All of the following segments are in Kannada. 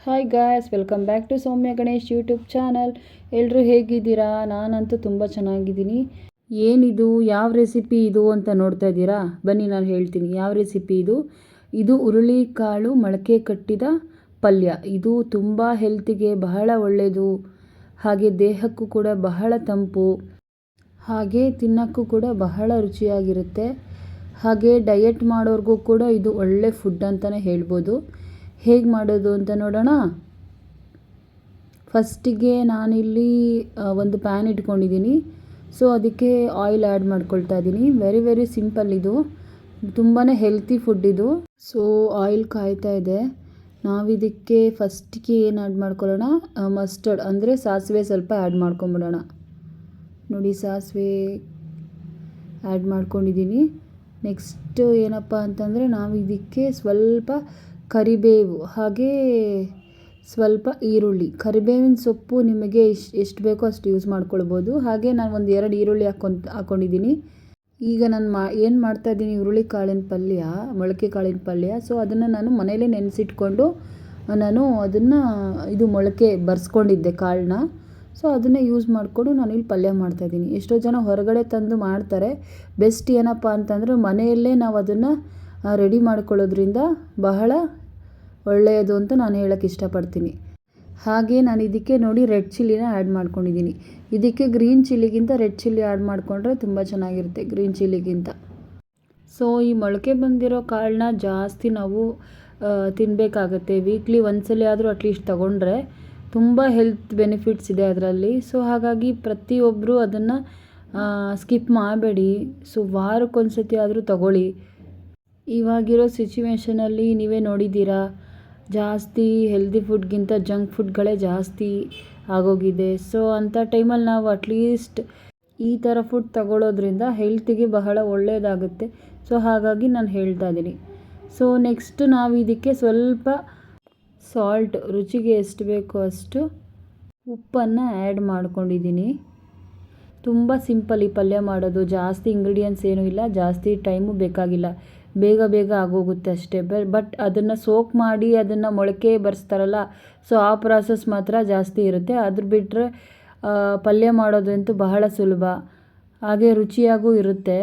Hi guys, welcome back to Soumya Ganesh YouTube channel. ಎಲ್ಲರೂ ಹೇಗಿದ್ದೀರಾ? ನಾನಂತೂ ತುಂಬ ಚೆನ್ನಾಗಿದ್ದೀನಿ. ಏನಿದು, ಯಾವ ರೆಸಿಪಿ ಇದು ಅಂತ ನೋಡ್ತಾ ಇದ್ದೀರಾ? ಬನ್ನಿ ನಾನು ಹೇಳ್ತೀನಿ ಯಾವ ರೆಸಿಪಿ ಇದು. ಇದು ಹುರುಳಿಕಾಳು ಮೊಳಕೆ ಕಟ್ಟಿದ ಪಲ್ಯ. ಇದು ತುಂಬ ಹೆಲ್ತಿಗೆ ಬಹಳ ಒಳ್ಳೆಯದು, ಹಾಗೆ ದೇಹಕ್ಕೂ ಕೂಡ ಬಹಳ ತಂಪು, ಹಾಗೆ ತಿನ್ನೋಕ್ಕೂ ಕೂಡ ಬಹಳ ರುಚಿಯಾಗಿರುತ್ತೆ. ಹಾಗೆ ಡಯಟ್ ಮಾಡೋರ್ಗೂ ಕೂಡ ಇದು ಒಳ್ಳೆ ಫುಡ್ ಅಂತಲೇ ಹೇಳ್ಬೋದು. ಹೇಗೆ ಮಾಡೋದು ಅಂತ ನೋಡೋಣ. ಫಸ್ಟಿಗೆ ನಾನಿಲ್ಲಿ ಒಂದು ಪ್ಯಾನ್ ಇಟ್ಕೊಂಡಿದ್ದೀನಿ. ಸೊ ಅದಕ್ಕೆ ಆಯಿಲ್ ಆ್ಯಡ್ ಮಾಡ್ಕೊಳ್ತಾ ಇದ್ದೀನಿ. ವೆರಿ ಸಿಂಪಲ್, ಇದು ತುಂಬಾ ಹೆಲ್ತಿ ಫುಡ್ ಇದು. ಸೊ ಆಯಿಲ್ ಕಾಯ್ತಾ ಇದೆ. ನಾವಿದಕ್ಕೆ ಫಸ್ಟಿಗೆ ಏನು ಆ್ಯಡ್ ಮಾಡ್ಕೊಳ್ಳೋಣ, ಮಸ್ಟರ್ಡ್ ಅಂದರೆ ಸಾಸಿವೆ ಸ್ವಲ್ಪ ಆ್ಯಡ್ ಮಾಡ್ಕೊಂಬಿಡೋಣ. ನೋಡಿ, ಸಾಸಿವೆ ಆ್ಯಡ್ ಮಾಡ್ಕೊಂಡಿದ್ದೀನಿ. ನೆಕ್ಸ್ಟ್ ಏನಪ್ಪ ಅಂತಂದರೆ ನಾವಿದಕ್ಕೆ ಸ್ವಲ್ಪ ಕರಿಬೇವು, ಹಾಗೆ ಸ್ವಲ್ಪ ಈರುಳ್ಳಿ. ಕರಿಬೇವಿನ ಸೊಪ್ಪು ನಿಮಗೆ ಎಷ್ಟು ಬೇಕೋ ಅಷ್ಟು ಯೂಸ್ ಮಾಡ್ಕೊಳ್ಬೋದು. ಹಾಗೆ ನಾನು ಒಂದು 2 ಈರುಳ್ಳಿ ಹಾಕ್ಕೊಂಡಿದ್ದೀನಿ. ಈಗ ನಾನು ಏನು ಮಾಡ್ತಾಯಿದ್ದೀನಿ, ಹುರುಳಿ ಕಾಳಿನ ಪಲ್ಯ, ಮೊಳಕೆ ಕಾಳಿನ ಪಲ್ಯ. ಸೊ ಅದನ್ನು ನಾನು ಮನೇಲೇ ನೆನೆಸಿಟ್ಕೊಂಡು ನಾನು ಅದನ್ನು ಇದು ಮೊಳಕೆ ಬರ್ಸ್ಕೊಂಡಿದ್ದೆ ಕಾಳನ್ನ. ಸೊ ಅದನ್ನೇ ಯೂಸ್ ಮಾಡಿಕೊಂಡು ನಾನಿಲ್ಲಿ ಪಲ್ಯ ಮಾಡ್ತಾಯಿದ್ದೀನಿ. ಎಷ್ಟೋ ಜನ ಹೊರಗಡೆ ತಂದು ಮಾಡ್ತಾರೆ. ಬೆಸ್ಟ್ ಏನಪ್ಪ ಅಂತಂದರೆ ಮನೆಯಲ್ಲೇ ನಾವು ಅದನ್ನು ರೆಡಿ ಮಾಡ್ಕೊಳ್ಳೋದ್ರಿಂದ ಬಹಳ ಒಳ್ಳೆಯದು ಅಂತ ನಾನು ಹೇಳೋಕ್ಕೆ ಇಷ್ಟಪಡ್ತೀನಿ. ಹಾಗೆ ನಾನು ಇದಕ್ಕೆ ನೋಡಿ ರೆಡ್ ಚಿಲ್ಲಿನ ಆ್ಯಡ್ ಮಾಡ್ಕೊಂಡಿದ್ದೀನಿ. ಇದಕ್ಕೆ ಗ್ರೀನ್ ಚಿಲ್ಲಿಗಿಂತ ರೆಡ್ ಚಿಲ್ಲಿ ಆ್ಯಡ್ ಮಾಡಿಕೊಂಡ್ರೆ ತುಂಬ ಚೆನ್ನಾಗಿರುತ್ತೆ ಗ್ರೀನ್ ಚಿಲ್ಲಿಗಿಂತ. ಸೊ ಈ ಮೊಳಕೆ ಬಂದಿರೋ ಕಾಳನ್ನ ಜಾಸ್ತಿ ನಾವು ತಿನ್ನಬೇಕಾಗತ್ತೆ. ವೀಕ್ಲಿ ಒಂದ್ಸಲ ಆದರೂ ಅಟ್ಲೀಸ್ಟ್ ತೊಗೊಂಡ್ರೆ ತುಂಬ ಹೆಲ್ತ್ ಬೆನಿಫಿಟ್ಸ್ ಇದೆ ಅದರಲ್ಲಿ. ಸೊ ಹಾಗಾಗಿ ಪ್ರತಿಯೊಬ್ಬರು ಅದನ್ನು ಸ್ಕಿಪ್ ಮಾಡಬೇಡಿ. ಸೊ ವಾರಕ್ಕೊಂದ್ಸತಿ ಆದರೂ ತಗೊಳ್ಳಿ. ಇವಾಗಿರೋ ಸಿಚುವೇಷನಲ್ಲಿ ನೀವೇ ನೋಡಿದ್ದೀರಾ, ಜಾಸ್ತಿ ಹೆಲ್ದಿ ಫುಡ್ಗಿಂತ ಜಂಕ್ ಫುಡ್ಗಳೇ ಜಾಸ್ತಿ ಆಗೋಗಿದೆ. ಸೊ ಅಂಥ ಟೈಮಲ್ಲಿ ನಾವು ಅಟ್ಲೀಸ್ಟ್ ಈ ಥರ ಫುಡ್ ತಗೊಳ್ಳೋದ್ರಿಂದ ಹೆಲ್ತಿಗೆ ಬಹಳ ಒಳ್ಳೆಯದಾಗುತ್ತೆ. ಸೊ ಹಾಗಾಗಿ ನಾನು ಹೇಳ್ತಾ ಇದ್ದೀನಿ. ಸೊ ನೆಕ್ಸ್ಟ್ ನಾವು ಇದಕ್ಕೆ ಸ್ವಲ್ಪ ಸಾಲ್ಟ್, ರುಚಿಗೆ ಎಷ್ಟು ಬೇಕೋ ಅಷ್ಟು ಉಪ್ಪನ್ನು ಆ್ಯಡ್ ಮಾಡ್ಕೊಂಡಿದ್ದೀನಿ. ತುಂಬ ಸಿಂಪಲ್ ಈ ಪಲ್ಯ ಮಾಡೋದು. ಜಾಸ್ತಿ ಇಂಗ್ರೀಡಿಯೆಂಟ್ಸ್ ಏನೂ ಇಲ್ಲ, ಜಾಸ್ತಿ ಟೈಮು ಬೇಕಾಗಿಲ್ಲ, ಬೇಗ ಆಗೋಗುತ್ತೆ ಅಷ್ಟೇ. ಬಟ್ ಅದನ್ನು ಸೋಕ್ ಮಾಡಿ ಅದನ್ನು ಮೊಳಕೆ ಬರ್ಸ್ತಾರಲ್ಲ, ಸೊ ಆ ಪ್ರಾಸೆಸ್ ಮಾತ್ರ ಜಾಸ್ತಿ ಇರುತ್ತೆ. ಅದ್ರ ಬಿಟ್ಟರೆ ಪಲ್ಯ ಮಾಡೋದಂತೂ ಬಹಳ ಸುಲಭ, ಹಾಗೆ ರುಚಿಯಾಗೂ ಇರುತ್ತೆ.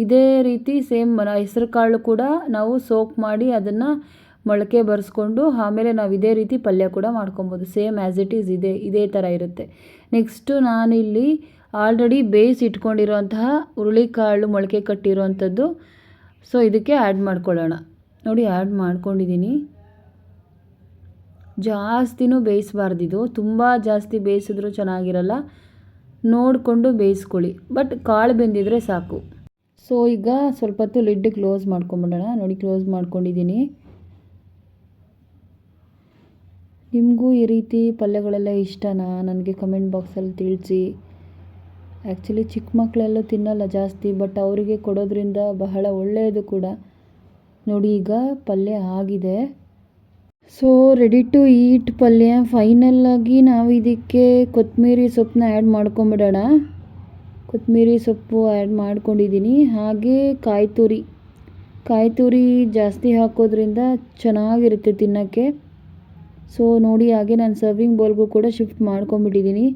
ಇದೇ ರೀತಿ ಸೇಮ್ ಹೆಸರು ಕಾಳು ಕೂಡ ನಾವು ಸೋಕ್ ಮಾಡಿ ಅದನ್ನು ಮೊಳಕೆ ಬರೆಸ್ಕೊಂಡು ಆಮೇಲೆ ನಾವು ಇದೇ ರೀತಿ ಪಲ್ಯ ಕೂಡ ಮಾಡ್ಕೊಬೋದು. ಸೇಮ್ ಆ್ಯಸ್ ಇಟ್ ಈಸ್ ಇದೇ ಥರ ಇರುತ್ತೆ. ನೆಕ್ಸ್ಟು ನಾನಿಲ್ಲಿ ಆಲ್ರೆಡಿ ಬೇಯಿಸಿ ಇಟ್ಕೊಂಡಿರೋಂತಹ ಹುರುಳಿಕಾಳು ಮೊಳಕೆ ಕಟ್ಟಿರೋವಂಥದ್ದು ಸೊ ಇದಕ್ಕೆ ಆ್ಯಡ್ ಮಾಡ್ಕೊಳ್ಳೋಣ. ನೋಡಿ, ಆ್ಯಡ್ ಮಾಡ್ಕೊಂಡಿದ್ದೀನಿ. ಜಾಸ್ತಿನೂ ಬೇಯಿಸಬಾರ್ದಿದು, ತುಂಬ ಜಾಸ್ತಿ ಬೇಯಿಸಿದ್ರೂ ಚೆನ್ನಾಗಿರಲ್ಲ. ನೋಡಿಕೊಂಡು ಬೇಯಿಸ್ಕೊಳ್ಳಿ, ಬಟ್ ಕಾಳು ಬೆಂದಿದ್ರೆ ಸಾಕು. ಸೊ ಈಗ ಸ್ವಲ್ಪ ಹೊತ್ತು ಲಿಡ್ ಕ್ಲೋಸ್ ಮಾಡ್ಕೊಂಬಿಡೋಣ. ನೋಡಿ, ಕ್ಲೋಸ್ ಮಾಡ್ಕೊಂಡಿದ್ದೀನಿ. ನಿಮಗೂ ಈ ರೀತಿ ಪಲ್ಯಗಳೆಲ್ಲ ಇಷ್ಟನಾ? ನನಗೆ ಕಮೆಂಟ್ ಬಾಕ್ಸಲ್ಲಿ ತಿಳಿಸಿ. ಆ್ಯಕ್ಚುಲಿ ಚಿಕ್ಕ ಮಕ್ಕಳೆಲ್ಲೂ ತಿನ್ನಲ್ಲ ಜಾಸ್ತಿ, ಬಟ್ ಅವರಿಗೆ ಕೊಡೋದ್ರಿಂದ ಬಹಳ ಒಳ್ಳೆಯದು ಕೂಡ. ನೋಡಿ, ಈಗ ಪಲ್ಯ ಆಗಿದೆ. ಸೊ ರೆಡಿ ಟು ಈಟ್ ಪಲ್ಯ. ಫೈನಲ್ಲಾಗಿ ನಾವು ಇದಕ್ಕೆ ಕೊತ್ತಂಬರಿ ಸೊಪ್ಪನ್ನ ಆ್ಯಡ್ ಮಾಡ್ಕೊಂಬಿಡೋಣ. ಕೊತ್ತಂಬರಿ ಸೊಪ್ಪು ಆ್ಯಡ್ ಮಾಡ್ಕೊಂಡಿದ್ದೀನಿ. ಹಾಗೆ ಕಾಯಿ ತುರಿ ಜಾಸ್ತಿ ಹಾಕೋದ್ರಿಂದ ಚೆನ್ನಾಗಿರುತ್ತೆ ತಿನ್ನೋಕ್ಕೆ. ಸೊ ನೋಡಿ, ಹಾಗೆ ನಾನು ಸರ್ವಿಂಗ್ ಬೌಲ್ಗೂ ಕೂಡ ಶಿಫ್ಟ್ ಮಾಡ್ಕೊಂಬಿಟ್ಟಿದ್ದೀನಿ.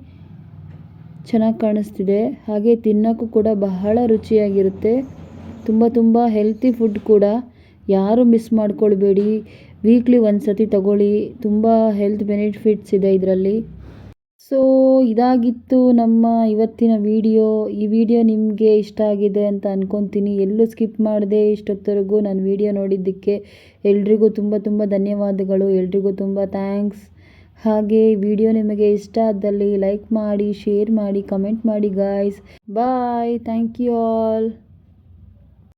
ಚೆನ್ನಾಗಿ ಕಾಣಿಸ್ತಿದೆ, ಹಾಗೆ ತಿನ್ನೋಕ್ಕೂ ಕೂಡ ಬಹಳ ರುಚಿಯಾಗಿರುತ್ತೆ. ತುಂಬ ಹೆಲ್ತಿ ಫುಡ್ ಕೂಡ. ಯಾರು ಮಿಸ್ ಮಾಡ್ಕೊಳ್ಬೇಡಿ, ವೀಕ್ಲಿ ಒಂದ್ಸತಿ ತಗೊಳ್ಳಿ. ತುಂಬ ಹೆಲ್ತ್ ಬೆನಿಫಿಟ್ಸ್ ಇದೆ ಇದರಲ್ಲಿ. ಸೊ ಇದಾಗಿತ್ತು ನಮ್ಮ ಇವತ್ತಿನ ವಿಡಿಯೋ. ಈ ವಿಡಿಯೋ ನಿಮಗೆ ಇಷ್ಟ ಆಗಿದೆ ಅಂತ ಅಂದ್ಕೊತೀನಿ. ಎಲ್ಲೂ ಸ್ಕಿಪ್ ಮಾಡದೆ ಇಷ್ಟೊತ್ತವರೆಗೂ ನನ್ನ ವಿಡಿಯೋ ನೋಡಿದ್ದಕ್ಕೆ ಎಲ್ರಿಗೂ ತುಂಬ ಧನ್ಯವಾದಗಳು. ಎಲ್ರಿಗೂ ತುಂಬ ಥ್ಯಾಂಕ್ಸ್. ಹಾಗೆ ವಿಡಿಯೋ ನಿಮಗೆ ಇಷ್ಟ ಆದಲ್ಲಿ ಲೈಕ್ ಮಾಡಿ, ಶೇರ್ ಮಾಡಿ, ಕಮೆಂಟ್ ಮಾಡಿ guys. Bye. Thank you all.